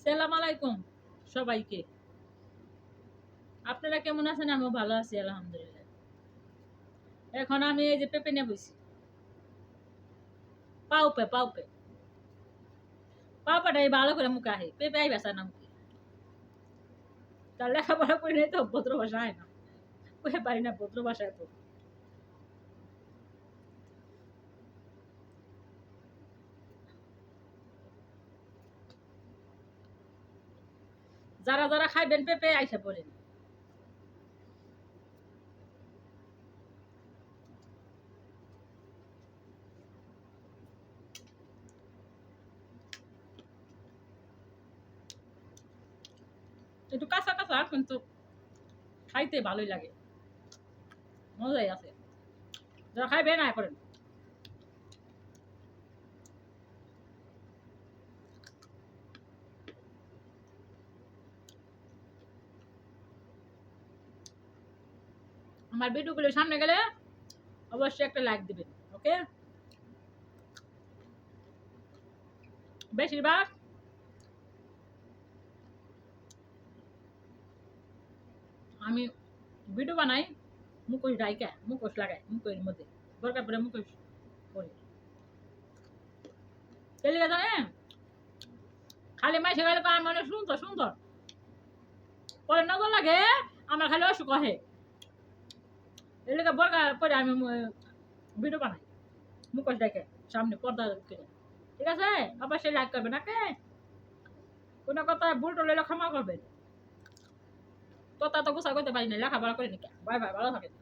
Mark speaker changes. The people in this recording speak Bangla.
Speaker 1: আসসালামু আলাইকুম সবাইকে। আপনারা কেমন আছেন? আমিও ভালো আছি আলহামদুলিল্লাহ। এখন আমি এই যে পেঁপে নিয়ে বসি। পাউপে পাউপে পাউপাটা এই ভালো করে মুখে আহে পেঁপে আই বেসা নাম কি তার লেখাপড়া করি নাই তো ভদ্র ভাষা হয় না, কয়ে পারি না ভদ্র ভাষায় তো। যারা যারা খাইবেন পেঁপে আইসা বলেন। একটু কাঁচা কাঁচা কিন্তু খাইতে ভালোই লাগে, মজাই আছে। যারা খাইবেন আয় করেন। আমার ভিডিওগুলো সামনে গেলে অবশ্যই একটা লাইক দিবেন, ওকে? বেশিরভাগ আমি ভিডিও বানাই মুখোশ ডাইকা, মুখোশ লাগাই মুখের মধ্যে, দরকার পড়ে মুখোশ করি। তেলিকা জানেন খালি মাইসে গেলে আমার মনে সুন্দর সুন্দর পরে নজর লাগে, আমার খালি অসুখ হয়। এলাকা বরকা পরে আমি ভিডিও বানাই মুখোশ দেখে সামনে পর্দা করে। ঠিক আছে, অবশ্যই লাইক করবেন, ওকে? কোনো কথা ভুল টলে ক্ষমা করবেন। কথা তো গুছা করতে পারি না, লেখাপড়া করে নাকি। বাই বাই, ভালো থাকেন।